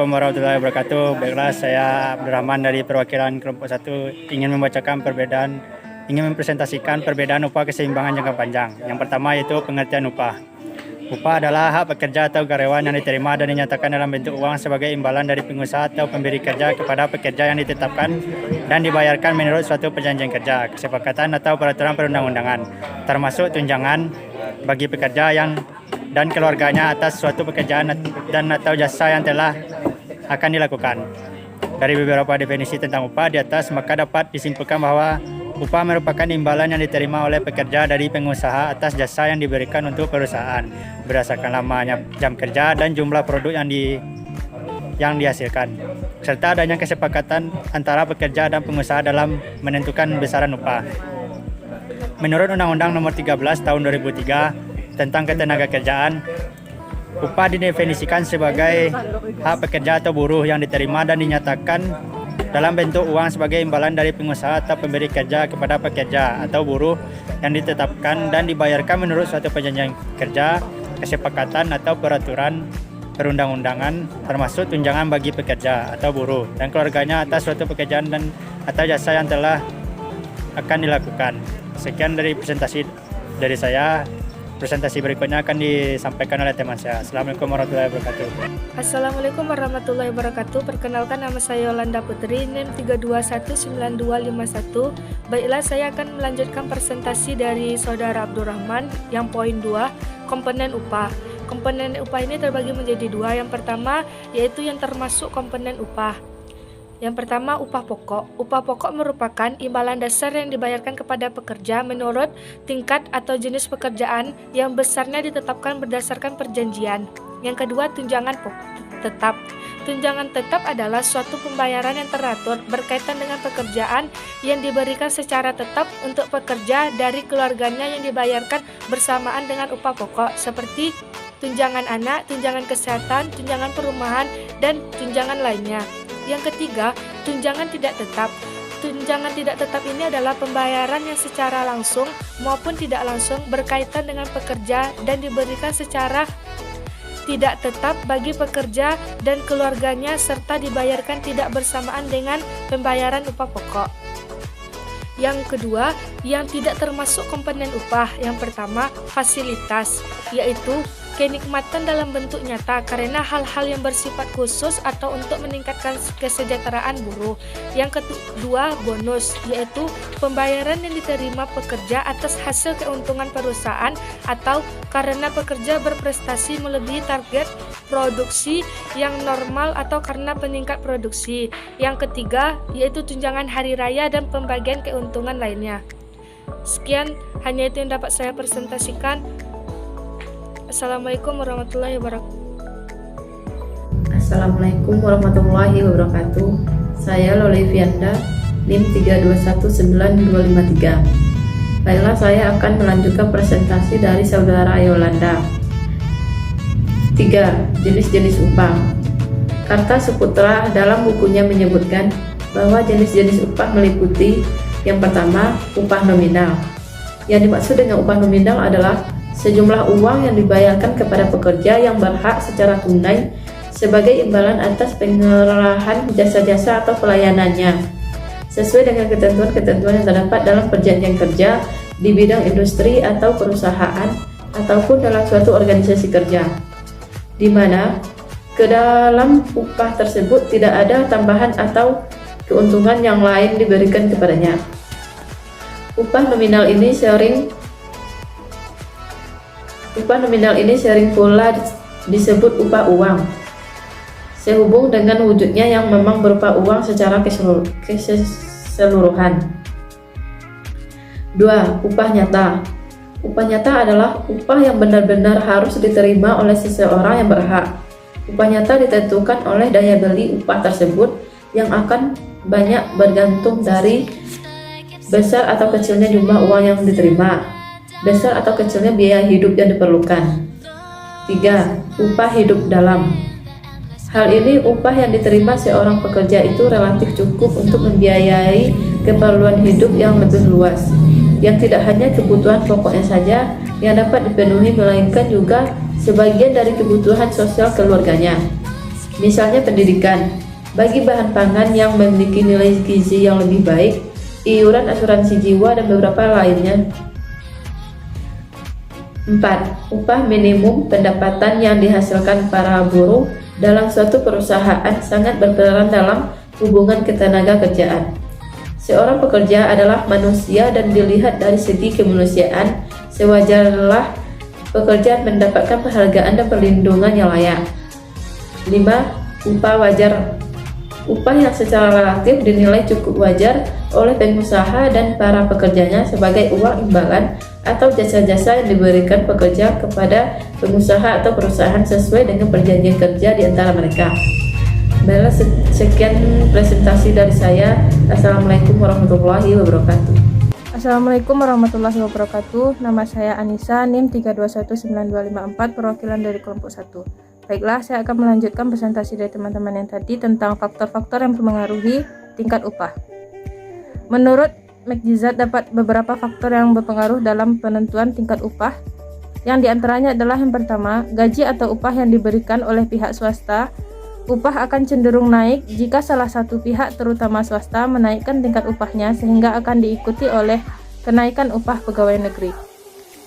Assalamualaikum warahmatullahi wabarakatuh. Baiklah, saya Abdurrahman dari perwakilan kelompok 1 ingin mempresentasikan perbedaan upah keseimbangan jangka panjang. Yang pertama yaitu pengertian upah. Upah adalah hak pekerja atau karyawan yang diterima dan dinyatakan dalam bentuk uang sebagai imbalan dari pengusaha atau pemberi kerja kepada pekerja yang ditetapkan dan dibayarkan menurut suatu perjanjian kerja, kesepakatan atau peraturan perundang-undangan, termasuk tunjangan bagi pekerja dan keluarganya atas suatu pekerjaan dan atau jasa yang telah akan dilakukan. Dari beberapa definisi tentang upah di atas, maka dapat disimpulkan bahwa upah merupakan imbalan yang diterima oleh pekerja dari pengusaha atas jasa yang diberikan untuk perusahaan berdasarkan lamanya jam kerja dan jumlah produk yang dihasilkan, serta adanya kesepakatan antara pekerja dan pengusaha dalam menentukan besaran upah. Menurut Undang-Undang Nomor 13 Tahun 2003 tentang Ketenagakerjaan, upah didefinisikan sebagai hak pekerja atau buruh yang diterima dan dinyatakan dalam bentuk uang sebagai imbalan dari pengusaha atau pemberi kerja kepada pekerja atau buruh yang ditetapkan dan dibayarkan menurut suatu perjanjian kerja, kesepakatan atau peraturan perundang-undangan, termasuk tunjangan bagi pekerja atau buruh dan keluarganya atas suatu pekerjaan dan atau jasa yang telah akan dilakukan. Sekian dari presentasi dari saya. Presentasi berikutnya akan disampaikan oleh teman saya. Assalamualaikum warahmatullahi wabarakatuh. Assalamualaikum warahmatullahi wabarakatuh. Perkenalkan, nama saya Yolanda Putri, NIM 3219251. Baiklah, saya akan melanjutkan presentasi dari saudara Abdurrahman yang poin 2, komponen upah. Komponen upah ini terbagi menjadi dua. Yang pertama yaitu yang termasuk komponen upah. Yang pertama, upah pokok. Upah pokok merupakan imbalan dasar yang dibayarkan kepada pekerja menurut tingkat atau jenis pekerjaan yang besarnya ditetapkan berdasarkan perjanjian. Yang kedua, tunjangan tetap. Tunjangan tetap adalah suatu pembayaran yang teratur berkaitan dengan pekerjaan yang diberikan secara tetap untuk pekerja dari keluarganya yang dibayarkan bersamaan dengan upah pokok, seperti tunjangan anak, tunjangan kesehatan, tunjangan perumahan, dan tunjangan lainnya. Yang ketiga, tunjangan tidak tetap. Tunjangan tidak tetap ini adalah pembayaran yang secara langsung maupun tidak langsung berkaitan dengan pekerja dan diberikan secara tidak tetap bagi pekerja dan keluarganya serta dibayarkan tidak bersamaan dengan pembayaran upah pokok. Yang kedua, yang tidak termasuk komponen upah. Yang pertama, fasilitas, yaitu kenikmatan dalam bentuk nyata karena hal-hal yang bersifat khusus atau untuk meningkatkan kesejahteraan buruh. Yang kedua, bonus, yaitu pembayaran yang diterima pekerja atas hasil keuntungan perusahaan atau karena pekerja berprestasi melebihi target produksi yang normal atau karena peningkat produksi. Yang ketiga, yaitu tunjangan hari raya dan pembagian keuntungan lainnya. Sekian, hanya itu yang dapat saya presentasikan. Assalamualaikum warahmatullahi wabarakatuh. Assalamualaikum warahmatullahi wabarakatuh. Saya Lolivianda, NIM 3219253. Baiklah, saya akan melanjutkan presentasi dari saudara Yolanda. 3. Jenis-jenis upah. Karta Saputra dalam bukunya menyebutkan bahwa jenis-jenis upah meliputi: yang pertama, upah nominal. Yang dimaksud dengan upah nominal adalah sejumlah uang yang dibayarkan kepada pekerja yang berhak secara tunai sebagai imbalan atas penyerahan jasa-jasa atau pelayanannya, sesuai dengan ketentuan-ketentuan yang terdapat dalam perjanjian kerja di bidang industri atau perusahaan ataupun dalam suatu organisasi kerja, di mana ke dalam upah tersebut tidak ada tambahan atau keuntungan yang lain diberikan kepadanya. Upah nominal ini sering pula disebut upah uang, sehubung dengan wujudnya yang memang berupa uang secara keseluruhan. 2. Upah nyata. Upah nyata adalah upah yang benar-benar harus diterima oleh seseorang yang berhak. Upah nyata ditentukan oleh daya beli upah tersebut yang akan banyak bergantung dari besar atau kecilnya jumlah uang yang diterima, besar atau kecilnya biaya hidup yang diperlukan. 3. Upah hidup dalam. Hal ini upah yang diterima seorang pekerja itu relatif cukup untuk membiayai keperluan hidup yang lebih luas, yang tidak hanya kebutuhan pokoknya saja yang dapat dipenuhi, melainkan juga sebagian dari kebutuhan sosial keluarganya. misalnya pendidikan, bagi bahan pangan yang memiliki nilai gizi yang lebih baik, iuran asuransi jiwa, dan beberapa lainnya. 4. Upah minimum pendapatan yang dihasilkan para buruh dalam suatu perusahaan sangat berperan dalam hubungan ketenaga kerjaan. Seorang pekerja adalah manusia dan dilihat dari segi kemanusiaan, sewajarlah pekerja mendapatkan penghargaan dan perlindungan yang layak. 5. Upah wajar. Upah yang secara relatif dinilai cukup wajar oleh pengusaha dan para pekerjanya sebagai uang imbalan atau jasa-jasa yang diberikan pekerja kepada pengusaha atau perusahaan sesuai dengan perjanjian kerja di antara mereka. Baiklah, sekian presentasi dari saya. Assalamualaikum warahmatullahi wabarakatuh. Assalamualaikum warahmatullahi wabarakatuh. Nama saya Anissa, NIM 3219254, perwakilan dari kelompok 1. Baiklah, saya akan melanjutkan presentasi dari teman-teman yang tadi tentang faktor-faktor yang mempengaruhi tingkat upah. Menurut McGizzard, dapat beberapa faktor yang berpengaruh dalam penentuan tingkat upah. Yang diantaranya adalah yang pertama, gaji atau upah yang diberikan oleh pihak swasta. Upah akan cenderung naik jika salah satu pihak, terutama swasta, menaikkan tingkat upahnya sehingga akan diikuti oleh kenaikan upah pegawai negeri.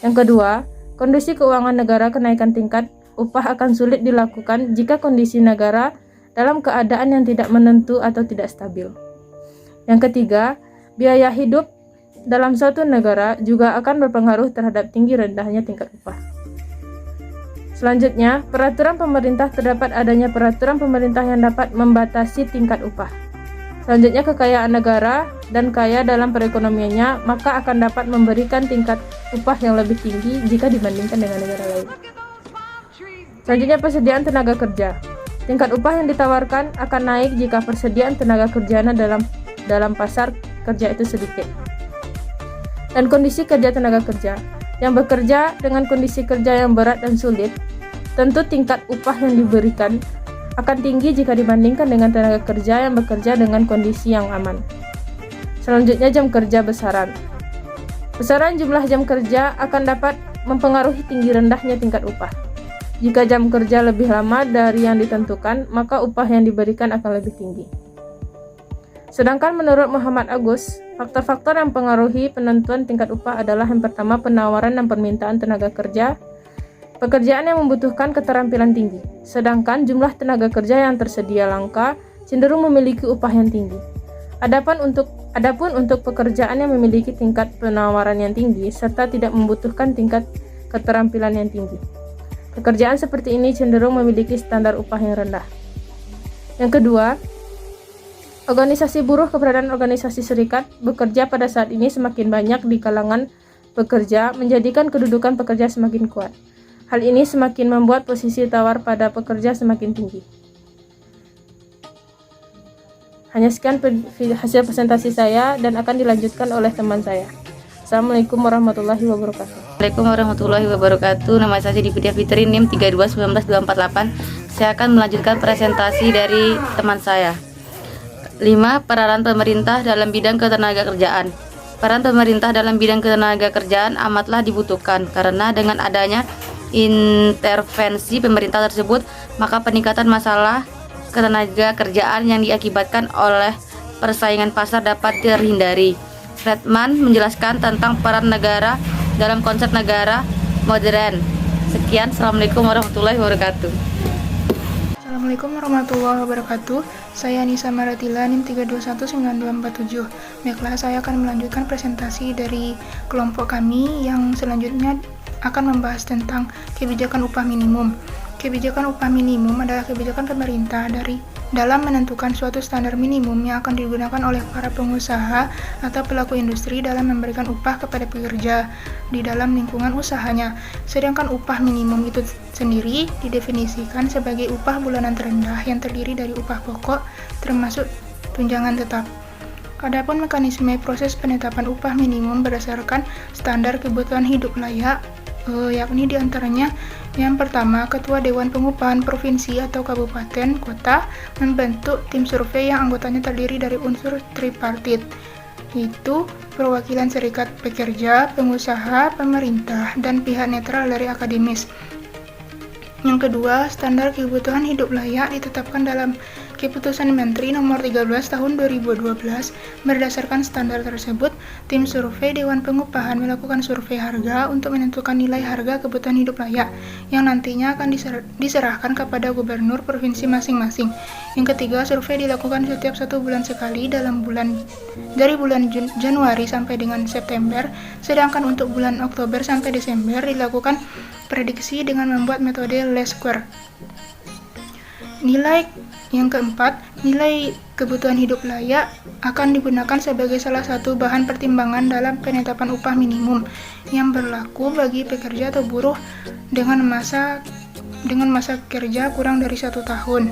Yang kedua, kondisi keuangan negara. Kenaikan tingkat upah akan sulit dilakukan jika kondisi negara dalam keadaan yang tidak menentu atau tidak stabil. Yang ketiga, biaya hidup dalam suatu negara juga akan berpengaruh terhadap tinggi rendahnya tingkat upah. Selanjutnya, peraturan pemerintah. Terdapat adanya peraturan pemerintah yang dapat membatasi tingkat upah. Selanjutnya, kekayaan negara dan kaya dalam perekonomiannya, maka akan dapat memberikan tingkat upah yang lebih tinggi jika dibandingkan dengan negara lain. Selanjutnya, persediaan tenaga kerja. Tingkat upah yang ditawarkan akan naik jika persediaan tenaga kerjanya dalam pasar kerja itu sedikit. Dan kondisi kerja tenaga kerja. Yang bekerja dengan kondisi kerja yang berat dan sulit, tentu tingkat upah yang diberikan akan tinggi jika dibandingkan dengan tenaga kerja yang bekerja dengan kondisi yang aman. Selanjutnya, jam kerja besaran. Besaran jumlah jam kerja akan dapat mempengaruhi tinggi rendahnya tingkat upah. Jika jam kerja lebih lama dari yang ditentukan, maka upah yang diberikan akan lebih tinggi. Sedangkan menurut Muhammad Agus, faktor-faktor yang mempengaruhi penentuan tingkat upah adalah yang pertama, penawaran dan permintaan tenaga kerja. Pekerjaan yang membutuhkan keterampilan tinggi, sedangkan jumlah tenaga kerja yang tersedia langka cenderung memiliki upah yang tinggi. Adapun untuk pekerjaan yang memiliki tingkat penawaran yang tinggi serta tidak membutuhkan tingkat keterampilan yang tinggi, pekerjaan seperti ini cenderung memiliki standar upah yang rendah. Yang kedua, organisasi buruh. Keberadaan organisasi serikat bekerja pada saat ini semakin banyak di kalangan pekerja, menjadikan kedudukan pekerja semakin kuat. Hal ini semakin membuat posisi tawar pada pekerja semakin tinggi. Hanya sekian hasil presentasi saya dan akan dilanjutkan oleh teman saya. Assalamualaikum warahmatullahi wabarakatuh. Assalamualaikum warahmatullahi wabarakatuh. Nama saya Dividya Fitri, NIM 3219248. Saya akan melanjutkan presentasi dari teman saya. 5. Peranan pemerintah dalam bidang ketenagakerjaan. Peran pemerintah dalam bidang ketenagakerjaan amatlah dibutuhkan karena dengan adanya intervensi pemerintah tersebut, maka peningkatan masalah ketenagakerjaan yang diakibatkan oleh persaingan pasar dapat terhindari. Friedman menjelaskan tentang peran negara dalam konsep negara modern. Sekian, Assalamualaikum warahmatullahi wabarakatuh. Assalamualaikum warahmatullahi wabarakatuh. Saya Nisa Maratila, NIM 3219247. Baiklah, saya akan melanjutkan presentasi dari kelompok kami yang selanjutnya akan membahas tentang kebijakan upah minimum. Kebijakan upah minimum adalah kebijakan pemerintah dalam menentukan suatu standar minimum yang akan digunakan oleh para pengusaha atau pelaku industri dalam memberikan upah kepada pekerja di dalam lingkungan usahanya. Sedangkan upah minimum itu sendiri didefinisikan sebagai upah bulanan terendah yang terdiri dari upah pokok termasuk tunjangan tetap. Adapun mekanisme proses penetapan upah minimum berdasarkan standar kebutuhan hidup layak, yakni diantaranya yang pertama, Ketua Dewan Pengupahan Provinsi atau Kabupaten Kota membentuk tim survei yang anggotanya terdiri dari unsur tripartit, yaitu perwakilan serikat pekerja, pengusaha, pemerintah, dan pihak netral dari akademis. Yang kedua, standar kebutuhan hidup layak ditetapkan dalam Keputusan Menteri Nomor 13 Tahun 2012. Berdasarkan standar tersebut, tim survei Dewan Pengupahan melakukan survei harga untuk menentukan nilai harga kebutuhan hidup layak yang nantinya akan diserahkan kepada gubernur provinsi masing-masing. Yang ketiga, survei dilakukan setiap 1 bulan sekali dari bulan Januari sampai dengan September, sedangkan untuk bulan Oktober sampai Desember dilakukan prediksi dengan membuat metode least square. Yang keempat, nilai kebutuhan hidup layak akan digunakan sebagai salah satu bahan pertimbangan dalam penetapan upah minimum yang berlaku bagi pekerja atau buruh dengan masa kerja kurang dari 1 tahun.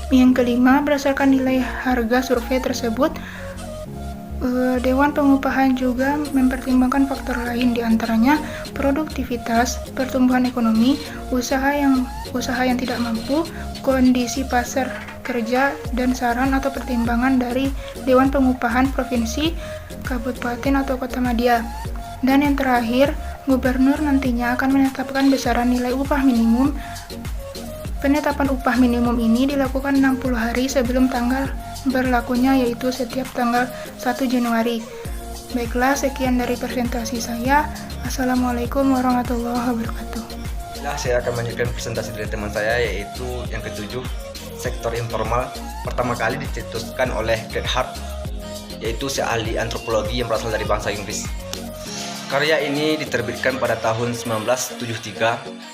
Yang kelima, berdasarkan nilai harga survei tersebut, Dewan Pengupahan juga mempertimbangkan faktor lain, diantaranya produktivitas, pertumbuhan ekonomi, usaha yang tidak mampu, kondisi pasar kerja, dan saran atau pertimbangan dari Dewan Pengupahan Provinsi, Kabupaten atau Kota Madya. Dan yang terakhir, gubernur nantinya akan menetapkan besaran nilai upah minimum. Penetapan upah minimum ini dilakukan 60 hari sebelum tanggal berlakunya, yaitu setiap tanggal 1 Januari. Baiklah, sekian dari presentasi saya. Assalamualaikum warahmatullahi wabarakatuh. Saya akan melanjutkan presentasi dari teman saya, yaitu yang ke-7, sektor informal. Pertama kali dicetuskan oleh Greg Hart, yaitu seahli antropologi yang berasal dari bangsa Inggris. Karya ini diterbitkan pada tahun 1973.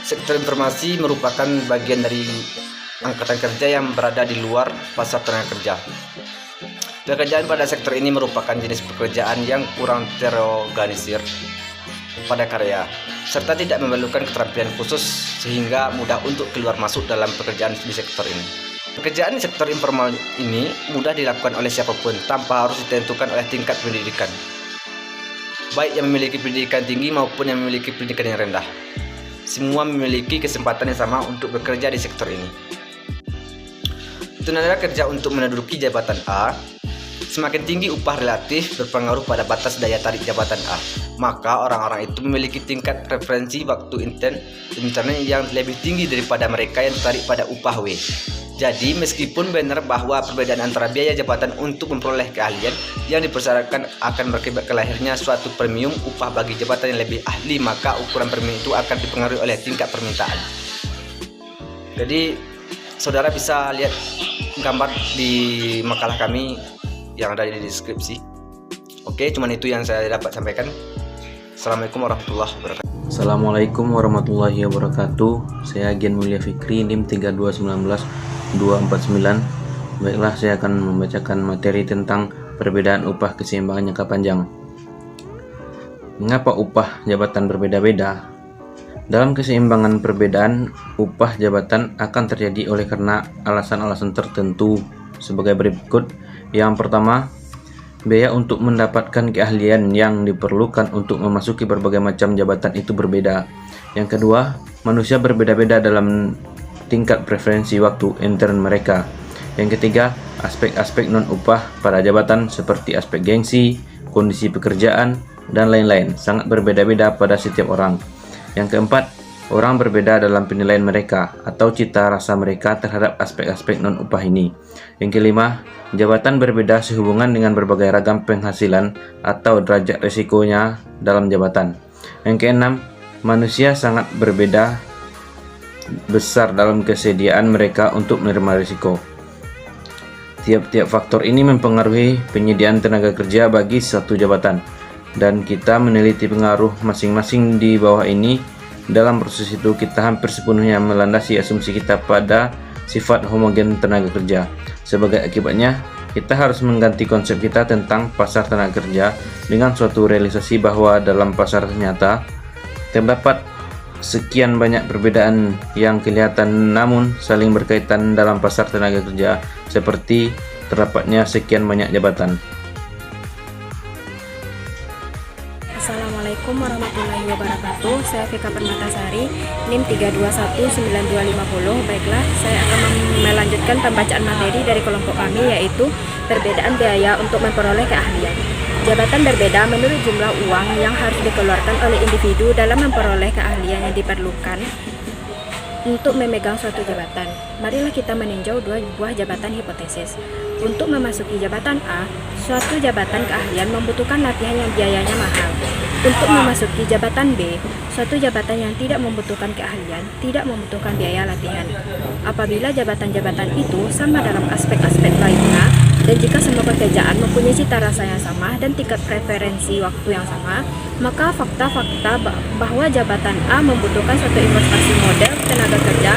Sektor informasi merupakan bagian dari angkatan kerja yang berada di luar pasar tenaga kerja. Pekerjaan pada sektor ini merupakan jenis pekerjaan yang kurang terorganisir pada karya, serta tidak memerlukan keterampilan khusus sehingga mudah untuk keluar masuk dalam pekerjaan di sektor ini. Pekerjaan di sektor informal ini mudah dilakukan oleh siapapun tanpa harus ditentukan oleh tingkat pendidikan, baik yang memiliki pendidikan tinggi maupun yang memiliki pendidikan yang rendah. Semua memiliki kesempatan yang sama untuk bekerja di sektor ini. Tenaga kerja untuk menduduki jabatan A, semakin tinggi upah relatif berpengaruh pada batas daya tarik jabatan A, maka orang-orang itu memiliki tingkat preferensi waktu internet yang lebih tinggi daripada mereka yang tertarik pada upah W. Jadi meskipun benar bahwa perbedaan antara biaya jabatan untuk memperoleh keahlian yang dipersyaratkan akan berakibat ke lahirnya suatu premium upah bagi jabatan yang lebih ahli, maka ukuran premium itu akan dipengaruhi oleh tingkat permintaan. Jadi saudara bisa lihat gambar di makalah kami yang ada di deskripsi. Oke, cuman itu yang saya dapat sampaikan. Assalamualaikum warahmatullahi wabarakatuh. Assalamualaikum warahmatullahi wabarakatuh. Saya Gian Mulia Fikri, NIM 3219249. Baiklah, saya akan membacakan materi tentang perbedaan upah keseimbangan jangka panjang. Mengapa upah jabatan berbeda-beda? Dalam keseimbangan perbedaan upah jabatan akan terjadi oleh karena alasan-alasan tertentu sebagai berikut. Yang pertama, biaya untuk mendapatkan keahlian yang diperlukan untuk memasuki berbagai macam jabatan itu berbeda. Yang kedua, manusia berbeda-beda dalam tingkat preferensi waktu intern mereka. Yang ketiga, aspek-aspek non-upah pada jabatan seperti aspek gengsi, kondisi pekerjaan, dan lain-lain sangat berbeda-beda pada setiap orang. Yang keempat, orang berbeda dalam penilaian mereka atau cita rasa mereka terhadap aspek-aspek non-upah ini. Yang kelima, jabatan berbeda sehubungan dengan berbagai ragam penghasilan atau derajat risikonya dalam jabatan. Yang keenam, manusia sangat berbeda besar dalam kesediaan mereka untuk menerima risiko. Tiap-tiap faktor ini mempengaruhi penyediaan tenaga kerja bagi satu jabatan, dan kita meneliti pengaruh masing-masing di bawah ini. Dalam proses itu kita hampir sepenuhnya melandasi asumsi kita pada sifat homogen tenaga kerja. Sebagai akibatnya, kita harus mengganti konsep kita tentang pasar tenaga kerja dengan suatu realisasi bahwa dalam pasar nyata terdapat sekian banyak perbedaan yang kelihatan namun saling berkaitan dalam pasar tenaga kerja, seperti terdapatnya sekian banyak jabatan. Assalamualaikum warahmatullahi wabarakatuh. Saya Vika Permatasari, NIM 3219250. Baiklah, saya akan melanjutkan pembacaan materi dari kelompok kami, yaitu perbedaan biaya untuk memperoleh keahlian. Jabatan berbeda menurut jumlah uang yang harus dikeluarkan oleh individu dalam memperoleh keahlian yang diperlukan untuk memegang suatu jabatan. Marilah kita meninjau dua buah jabatan hipotesis. Untuk memasuki jabatan A, suatu jabatan keahlian membutuhkan latihan yang biayanya mahal. Untuk memasuki jabatan B, suatu jabatan yang tidak membutuhkan keahlian, tidak membutuhkan biaya latihan. Apabila jabatan-jabatan itu sama dalam aspek-aspek lainnya, dan jika semua pekerjaan mempunyai cita rasa yang sama dan tingkat preferensi waktu yang sama, maka fakta-fakta bahwa jabatan A membutuhkan suatu investasi modal tenaga kerja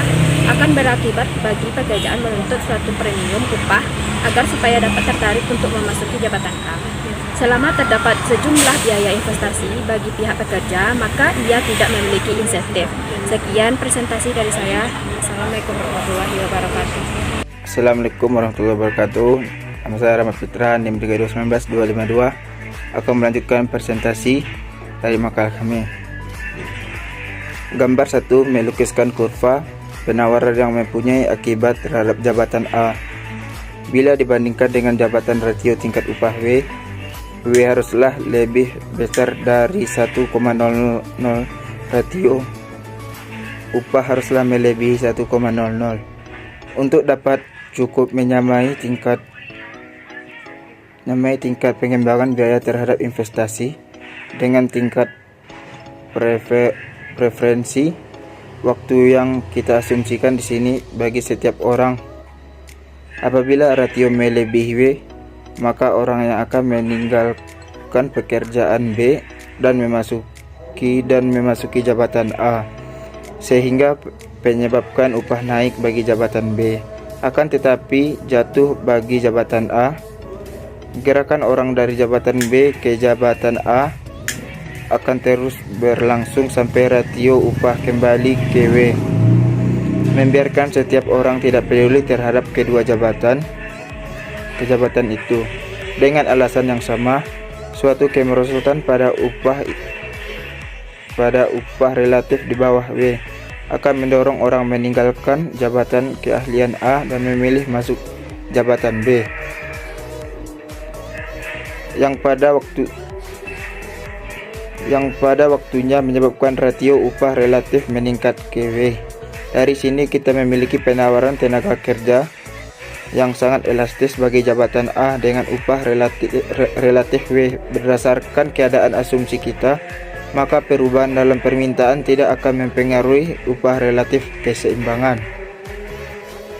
akan berakibat bagi pekerjaan menuntut suatu premium upah agar supaya dapat tertarik untuk memasuki jabatan A. Selama terdapat sejumlah biaya investasi bagi pihak pekerja, maka ia tidak memiliki insentif. Sekian presentasi dari saya. Assalamualaikum warahmatullahi wabarakatuh. Assalamualaikum warahmatullahi wabarakatuh. Nama saya Rahmat Fitra, NIM 3219252, akan melanjutkan presentasi dari makalah kami. Gambar 1 melukiskan kurva penawaran yang mempunyai akibat terhadap jabatan A. Bila dibandingkan dengan jabatan ratio tingkat upah W haruslah lebih besar dari 1,00 ratio upah haruslah melebihi 1,00 untuk dapat cukup menyamai tingkat pengembangan biaya terhadap investasi dengan tingkat preferensi waktu yang kita asumsikan di sini bagi setiap orang. Apabila ratio melebihi W, maka orang yang akan meninggalkan pekerjaan B dan memasuki jabatan A, sehingga menyebabkan upah naik bagi jabatan B, akan tetapi jatuh bagi jabatan A. Gerakan orang dari jabatan B ke jabatan A akan terus berlangsung sampai ratio upah kembali ke W, membiarkan setiap orang tidak peduli terhadap kedua jabatan itu. Dengan alasan yang sama, suatu kemerosotan pada upah relatif di bawah W akan mendorong orang meninggalkan jabatan keahlian A dan memilih masuk jabatan B yang pada waktunya menyebabkan rasio upah relatif meningkat ke W. Dari sini kita memiliki penawaran tenaga kerja yang sangat elastis bagi jabatan A dengan upah relatif W. Berdasarkan keadaan asumsi kita, maka perubahan dalam permintaan tidak akan mempengaruhi upah relatif keseimbangan.